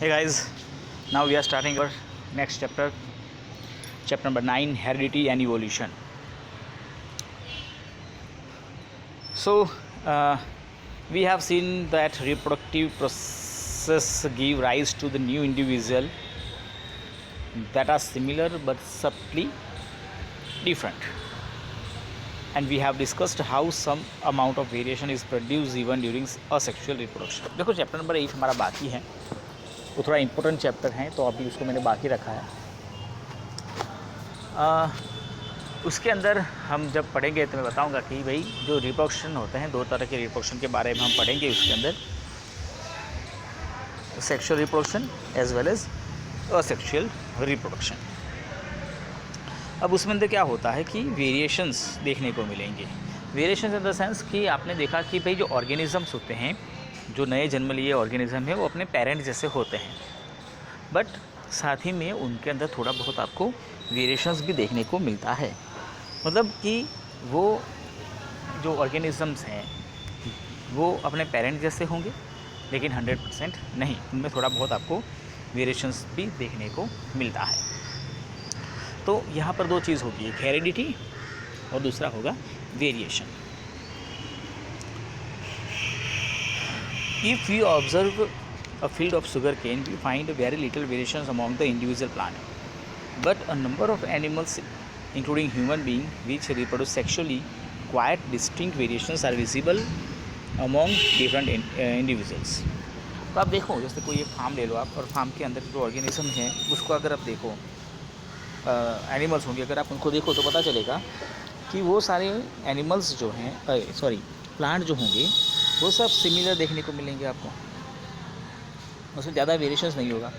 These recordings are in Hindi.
Hey guys, now we are starting our next chapter, chapter number 9, Heredity and Evolution. So, we have seen that reproductive process give rise to the new individual that are similar but subtly different. And we have discussed how some amount of variation is produced even during asexual reproduction. देखो चैप्टर नंबर 8 हमारा बाकी है, वो थोड़ा इम्पोर्टेंट चैप्टर है तो अभी उसको मैंने बाकी रखा है। उसके अंदर हम जब पढ़ेंगे तो मैं बताऊंगा कि भाई जो रिप्रोडक्शन होते हैं, दो तरह के रिप्रोडक्शन के बारे में हम पढ़ेंगे उसके अंदर, sexual reproduction as well as asexual reproduction. अब उसमें अंदर क्या होता है कि वेरिएशंस देखने को मिलेंगे। वेरिएशंस इन द सेंस कि आपने देखा कि भाई जो ऑर्गेनिजम्स होते हैं, जो नए जन्म लिए ऑर्गेनिज्म है, वो अपने पेरेंट जैसे होते हैं, बट साथ ही में उनके अंदर थोड़ा बहुत आपको वेरिएशंस भी देखने को मिलता है। मतलब कि वो जो ऑर्गेनिजम्स हैं वो अपने पेरेंट जैसे होंगे लेकिन 100% नहीं, उनमें थोड़ा बहुत आपको वेरिएशंस भी देखने को मिलता है। तो यहाँ पर दो चीज़ होगी, एक हेरिडिटी और दूसरा होगा variation. If we observe a field of sugar cane, we find very little variations among the individual plant, but a number of animals, including human beings, which reproduce sexually, quite distinct variations are visible among different individuals. तो आप देखो, जैसे कोई एक फार्म ले लो आप, और फार्म के अंदर जो ऑर्गेनिज्म है उसको अगर आप देखो, एनिमल्स होंगे, अगर आप उनको देखो तो पता चलेगा कि वो सारे एनिमल्स जो हैं, प्लांट जो होंगे वो सब सिमिलर देखने को मिलेंगे आपको, उसमें ज़्यादा वेरिएशंस नहीं होगा।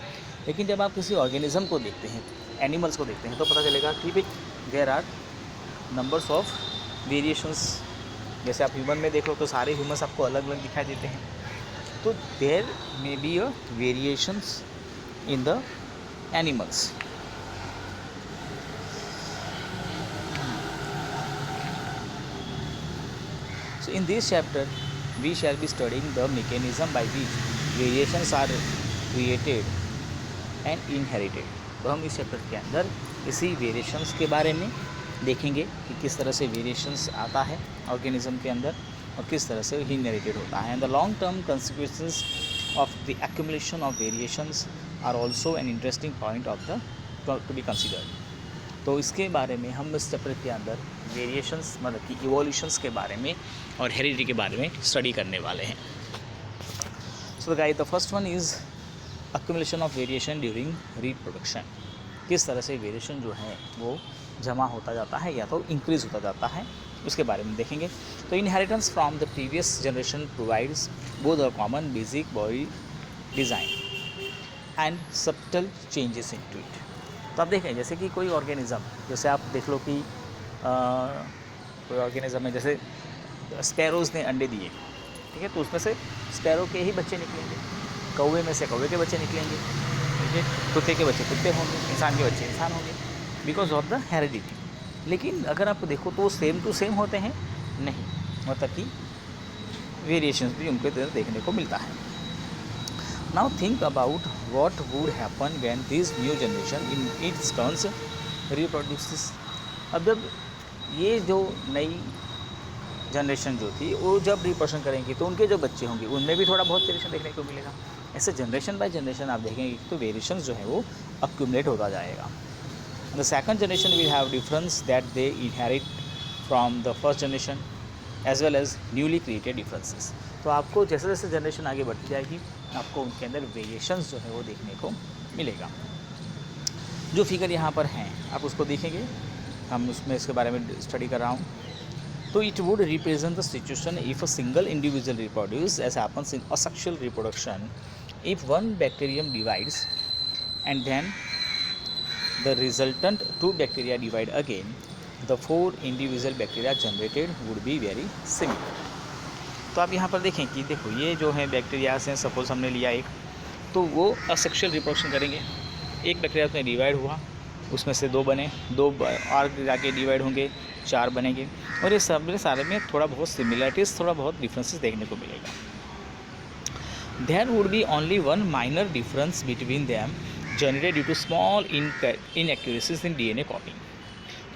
लेकिन जब आप किसी ऑर्गेनिज्म को देखते हैं, एनिमल्स को देखते हैं, तो पता चलेगा कि भाई there are numbers of variations. जैसे आप ह्यूमन में देखो तो सारे ह्यूमन्स आपको अलग अलग दिखाई देते हैं, तो there may be a variations in the animals. So in this chapter we shall be studying the mechanism by which variations are created and inherited. तो हम इस चैप्टर के अंदर इसी वेरिएशंस के बारे में देखेंगे कि किस तरह से वेरिएशंस आता है ऑर्गेनिज्म के अंदर और किस तरह से इनहेरिटेड होता है। And the long term consequences of the accumulation of variations are also an interesting point of the to be considered. तो इसके बारे में हम इस चैप्टर के अंदर वेरिएशंस मतलब कि इवोल्यूशंस के बारे में और हेरिडिटी के बारे में स्टडी करने वाले हैं। So guys, the first one is accumulation of variation during reproduction. किस तरह से वेरिएशन जो है वो जमा होता जाता है या तो इंक्रीज़ होता जाता है, उसके बारे में देखेंगे। तो inheritance from the previous generation provides both a common basic body design and subtle changes into it. तो आप देखें जैसे कि कोई ऑर्गेनिज़म, जैसे आप देख लो कि कोई ऑर्गेनिज़म है, जैसे स्पैरोज़ ने अंडे दिए, ठीक है, तो उसमें से स्पैरो के ही बच्चे निकलेंगे, कौवे में से कौवे के बच्चे निकलेंगे, ठीक है, कुत्ते के बच्चे कुत्ते होंगे, इंसान के बच्चे इंसान होंगे, बिकॉज ऑफ द हेरिडिटी। लेकिन अगर आप देखो तो सेम टू सेम होते हैं नहीं, मतलब कि वेरिएशंस भी उनके अंदर देखने को मिलता है। Now think about what would happen when this new generation in its turns reproduces. अब जब ये जो नई जनरेशन जो थी वो जब रिप्रोडक्शन करेंगी तो उनके जो बच्चे होंगे उनमें भी थोड़ा बहुत वेरिएशन देखने को मिलेगा। ऐसे जनरेशन बाय जनरेशन आप देखेंगे तो वेरिएशन जो है वो अक्यूमुलेट होता जाएगा। The second generation will have difference that they inherit from the first generation as well as newly created differences. तो आपको जैसे जैसे जनरेशन आगे बढ़ती जाएगी आपको उनके अंदर वेरिएशंस जो है वो देखने को मिलेगा। जो फिगर यहाँ पर हैं आप उसको देखेंगे, हम उसमें इसके बारे में स्टडी कर रहा हूँ। तो it would represent the situation if a single individual reproduce as happens in asexual reproduction, if one bacterium divides and then the resultant two bacteria divide again, the 4 individual bacteria generated would be very similar. तो आप यहाँ पर देखें कि देखो ये जो है बैक्टीरियाज हैं, सपोज हमने लिया एक, तो वो असेक्सुअल रिप्रोडक्शन करेंगे। एक बैक्टीरिया उसमें डिवाइड हुआ, उसमें से 2 बने, 2 और जाके डिवाइड होंगे, 4 बनेंगे, और ये सब सारे में थोड़ा बहुत सिमिलरिटीज़, थोड़ा बहुत डिफरेंसेस देखने को मिलेगा। There would be only one minor difference between them generated due to small inaccuracies in DNA copying.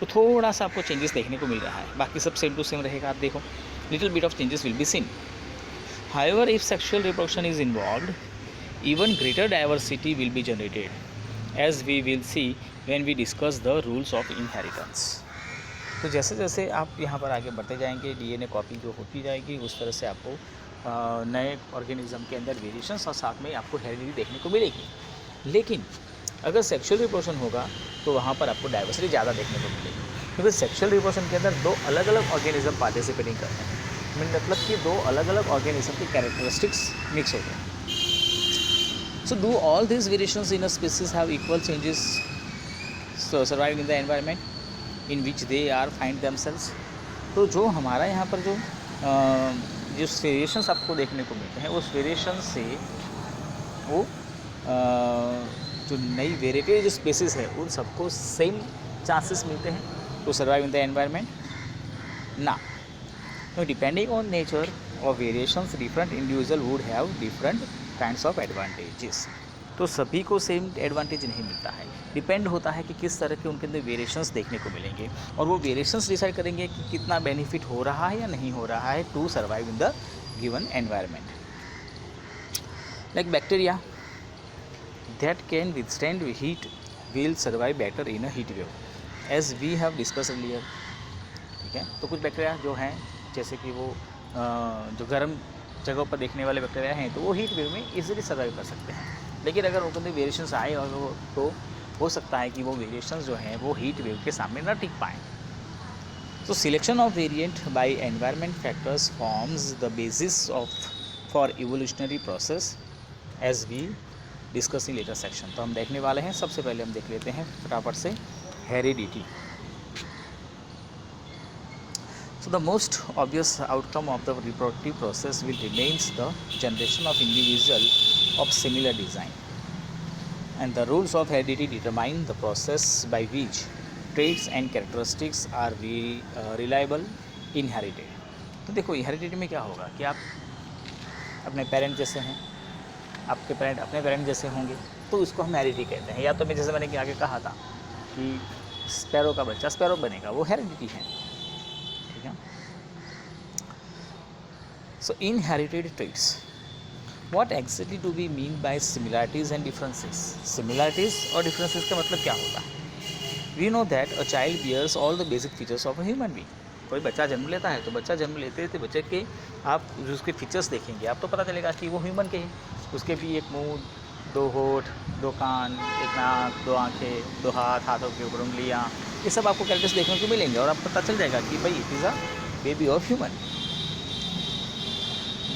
तो थोड़ा सा आपको चेंजेस देखने को मिल रहा है, बाकी सब सेम टू सेम रहेगा। आप देखो little bit of changes will be seen. However if sexual reproduction is involved, even greater diversity will be generated, as we will see when we discuss the rules of inheritance। तो जैसे जैसे आप यहाँ पर आगे बढ़ते जाएंगे, डीएनए कॉपी जो होती जाएगी, उस तरह से आपको नए ऑर्गेनिज्म के अंदर वेरिएशंस और साथ में आपको हेरिडिटी देखने को मिलेगी। लेकिन अगर सेक्सुअल रिप्रोडक्शन होगा तो वहाँ पर आपको डाइवर्सिटी ज़्यादा देखने को मिलेगी, क्योंकि सेक्सुअल रिप्रोडक्शन के अंदर दो अलग अलग ऑर्गेनिज्म पार्टिसिपेटिंग करते हैं। मतलब कि दो अलग अलग ऑर्गेनिज्म के कैरेक्टरिस्टिक्स मिक्स होते हैं। So do all these variations in a species have equal changes so surviving in the environment in which they are find themselves? तो जो हमारा यहाँ पर जो वेरिएशंस आपको देखने को मिलते हैं, उस वेरिएशन से वो जो नई वेराइटी जो स्पेसीज है उन सबको सेम चांसेस मिलते हैं to survive in the environment ना। Depending on nature of variations different individual would have different kinds of advantages. तो सभी को सेम एडवांटेज नहीं मिलता है, डिपेंड होता है कि किस तरह के उनके अंदर वेरिएशंस देखने को मिलेंगे, और वो वेरिएशंस डिसाइड करेंगे कि कितना बेनिफिट हो रहा है या नहीं हो रहा है to survive in the given environment. Like bacteria that can withstand heat will survive better in a heat wave, as we have discuss earlier. ठीक है, तो कुछ बैक्टीरिया जो हैं जैसे कि वो जो गर्म जगहों पर देखने वाले बैक्टीरिया हैं तो वो हीट वेव में इजीली सर्वाइव कर सकते हैं। लेकिन अगर उनके अंदर वेरिएशंस आए और वो तो हो सकता है कि वो वेरिएशंस जो हैं वो हीट वेव के सामने ना टिक पाएँ। तो selection of variant by environment factors forms the basis of for evolutionary process as we discuss in later section. तो हम देखने वाले हैं, सबसे पहले हम देख लेते हैं फटाफट से heredity. So the most obvious outcome of the reproductive process will remains the generation of individual of similar design, and the rules of heredity determine the process by which traits and characteristics are reliable inherited। तो देखो हेरिडिटी में क्या होगा कि आप अपने पेरेंट जैसे हैं, आपके पेरेंट अपने पेरेंट जैसे होंगे, तो इसको हम हेरिडिटी कहते हैं। या तो मैं जैसे मैंने आगे कहा था कि स्पैरो का बच्चा स्पैरो बनेगा, वो हेरिडिटी है। So inherited traits. What exactly do we mean by similarities and differences? Similarities और differences का मतलब क्या होता है? We know that a child bears all the basic features of a human being. कोई बच्चा जन्म लेता है तो बच्चा जन्म लेते थे बच्चे के आप उसके फीचर्स देखेंगे आप तो पता चलेगा कि वो ह्यूमन के हैं। उसके भी एक मुंह, दो होठ, दो कान, एक नाक, दो आँखें, दो हाथ, हाथों के ऊपर उंगलियाँ, ये सब आपको कैरेक्टर्स देखने को मिलेंगे और आपको पता चल जाएगा कि भाई it is a baby of human.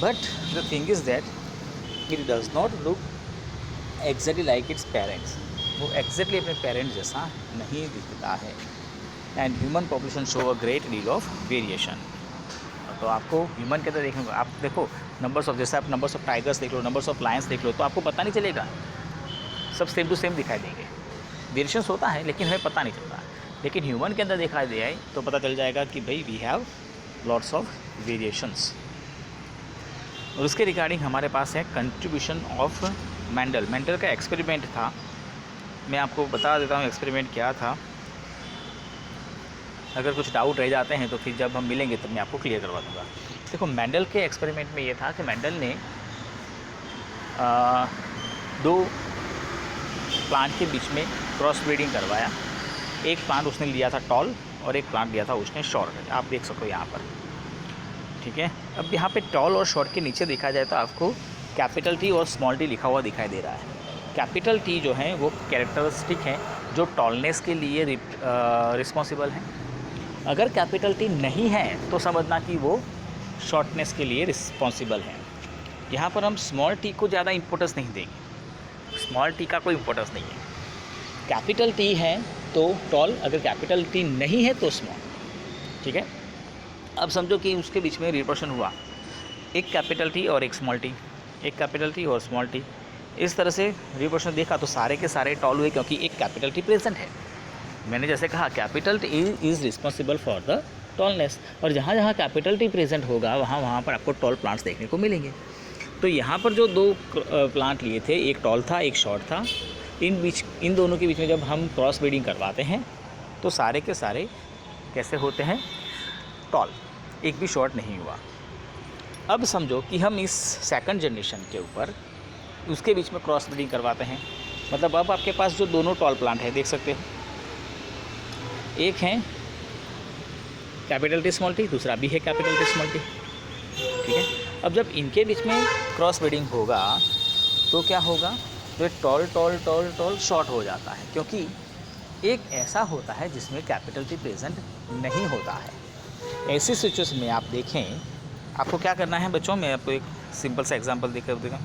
But the thing is that it does not look exactly like its parents। वो exactly अपने पेरेंट्स जैसा नहीं दिखता है। And human population show a great deal of variation। तो आपको ह्यूमन के अंदर देखने को आप देखो नंबर्स ऑफ, जैसे आप नंबर्स ऑफ टाइगर्स देख लो, नंबर्स ऑफ लायंस देख लो, तो आपको पता नहीं चलेगा, सब सेम टू सेम दिखाई देंगे। वेरिएशंस होता है लेकिन हमें पता नहीं चलता। लेकिन ह्यूमन के अंदर दिखाई दे तो पता चल जाएगा कि भाई we have lots of variations. और उसके रिगार्डिंग हमारे पास है कंट्रीब्यूशन ऑफ मेंडल। मेंडल का एक्सपेरिमेंट था, मैं आपको बता देता हूँ एक्सपेरिमेंट क्या था। अगर कुछ डाउट रह जाते हैं तो फिर जब हम मिलेंगे तब मैं आपको क्लियर करवा दूँगा। देखो मेंडल के एक्सपेरिमेंट में ये था कि मेंडल ने दो प्लांट के बीच में क्रॉस ब्रीडिंग करवाया। एक प्लांट उसने लिया था टॉल और एक प्लांट लिया था उसने शॉर्ट। आप देख सकते हो यहाँ पर, ठीक है। अब यहाँ पे टॉल और शॉर्ट के नीचे देखा जाए तो आपको कैपिटल टी और स्मॉल टी लिखा हुआ दिखाई दे रहा है। कैपिटल टी जो है वो कैरेक्टरिस्टिक है जो टॉलनेस के लिए रिस्पॉन्सिबल है। अगर कैपिटल टी नहीं है तो समझना कि वो शॉर्टनेस के लिए रिस्पॉन्सिबल है। यहाँ पर हम स्मॉल टी को ज़्यादा इम्पोर्टेंस नहीं देंगे, स्मॉल टी का कोई इम्पोर्टेंस नहीं है। कैपिटल टी है तो टॉल, अगर कैपिटल टी नहीं है तो स्मॉल, ठीक है। अब समझो कि उसके बीच में रिप्रोडक्शन हुआ, एक कैपिटल टी और एक स्मॉल टी, एक कैपिटल टी और स्मॉल टी, इस तरह से रिप्रोडक्शन देखा तो सारे के सारे टॉल हुए क्योंकि एक कैपिटल टी प्रेजेंट है। मैंने जैसे कहा capital T is responsible for the tallness, और जहाँ जहाँ कैपिटल टी प्रेजेंट होगा वहाँ वहाँ पर आपको टॉल प्लांट्स देखने को मिलेंगे। तो यहाँ पर जो दो प्लांट लिए थे, एक टॉल था एक शॉर्ट था, इन दोनों के बीच में जब हम क्रॉस ब्रीडिंग करवाते हैं तो सारे के सारे कैसे होते हैं, टॉल, एक भी शॉर्ट नहीं हुआ। अब समझो कि हम इस सेकंड जनरेशन के ऊपर उसके बीच में क्रॉस ब्रीडिंग करवाते हैं, मतलब अब आपके पास जो दोनों टॉल प्लांट है देख सकते हो, एक है कैपिटल टी स्मॉल टी, दूसरा भी है कैपिटल टी स्मॉल टी, ठीक है। अब जब इनके बीच में क्रॉस ब्रीडिंग होगा तो क्या होगा, तो toll toll toll tall short हो जाता है, क्योंकि एक ऐसा होता है जिसमें कैपिटल टी प्रेजेंट नहीं होता है। ऐसी सिचुएशन में आप देखें, आपको क्या करना है बच्चों, मैं आपको एक सिंपल सा एग्जांपल देकर देखा,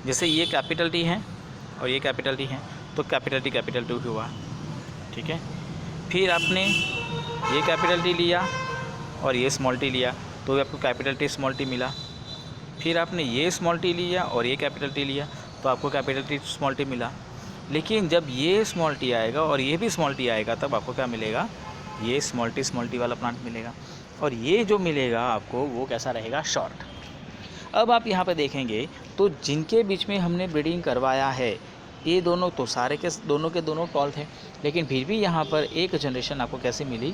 जैसे ये कैपिटल टी है और ये कैपिटल टी है, तो कैपिटल टी हुआ, ठीक है। फिर आपने ये कैपिटल टी लिया और ये स्मॉल टी लिया, तो आपको कैपिटल टी स्मॉल टी मिला। फिर आपने ये स्मॉल टी लिया और ये कैपिटल टी लिया, तो आपको कैपिटल टी स्मॉल टी मिला। लेकिन जब ये स्मॉल टी आएगा और ये भी स्मॉल टी आएगा, तब आपको क्या मिलेगा, ये स्मॉल टी वाला प्लांट मिलेगा, और ये जो मिलेगा आपको वो कैसा रहेगा, शॉर्ट। अब आप यहाँ पे देखेंगे तो जिनके बीच में हमने ब्रीडिंग करवाया है, ये दोनों तो सारे के दोनों टॉल थे, लेकिन फिर भी यहाँ पर एक जनरेशन आपको कैसे मिली,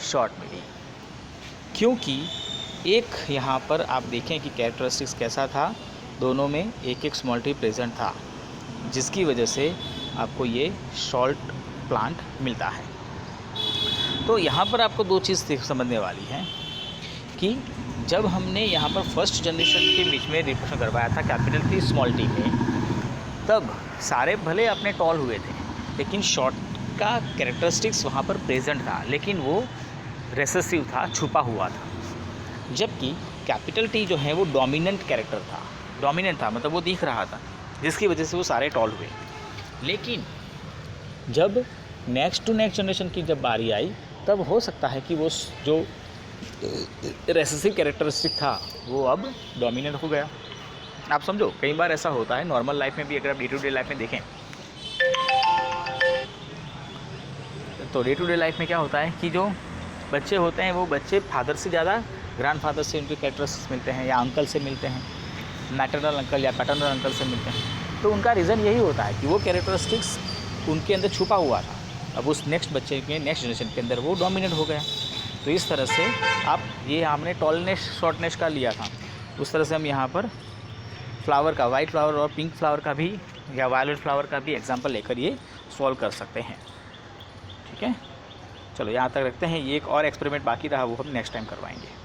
शॉर्ट मिली, क्योंकि एक यहाँ पर आप देखें कि कैरेक्टरिस्टिक्स कैसा था, दोनों में एक एक स्मॉल टी प्रेजेंट था, जिसकी वजह से आपको ये शॉर्ट प्लांट मिलता है। तो यहाँ पर आपको दो चीज़ समझने वाली है कि जब हमने यहाँ पर फर्स्ट जनरेशन के बीच में रिप्रोडक्शन करवाया था कैपिटल टी स्मॉल टी में, तब सारे भले अपने टॉल हुए थे, लेकिन शॉर्ट का कैरेक्टरिस्टिक्स वहाँ पर प्रेजेंट था, लेकिन वो रेसेसिव था, छुपा हुआ था। जबकि कैपिटल टी जो है वो डोमिनेंट कैरेक्टर था, डोमिनेंट था, मतलब वो दिख रहा था, जिसकी वजह से वो सारे टॉल हुए। लेकिन जब नेक्स्ट टू नेक्स्ट जनरेशन की जब बारी आई, तब हो सकता है कि वो जो रेसेसिव कैरेक्टरिस्टिक था वो अब डोमिनेंट हो गया। आप समझो, कई बार ऐसा होता है नॉर्मल लाइफ में भी, अगर आप डे टू डे लाइफ में देखें तो डे टू डे लाइफ में क्या होता है कि जो बच्चे होते हैं वो बच्चे फादर से ज़्यादा ग्रैंडफादर से उनके कैरेक्टरिस्टिक्स मिलते हैं, या अंकल से मिलते हैं, मैटरनल अंकल या पैटर्नल अंकल से मिलते हैं। तो उनका रीज़न यही होता है कि वो कैरेक्टरिस्टिक्स उनके अंदर छुपा हुआ था, अब उस नेक्स्ट बच्चे के नेक्स्ट जनरेशन के अंदर वो डोमिनेट हो गया। तो इस तरह से आप ये हमने टॉलनेस शॉर्टनेस का लिया था, उस तरह से हम यहाँ पर फ्लावर का, वाइट फ्लावर और पिंक फ्लावर का भी या वायलेट फ्लावर का भी एग्जांपल लेकर ये सॉल्व कर सकते हैं, ठीक है। चलो यहाँ तक रखते हैं, ये एक और एक्सपेरिमेंट बाकी रहा, वो हम नेक्स्ट टाइम करवाएंगे।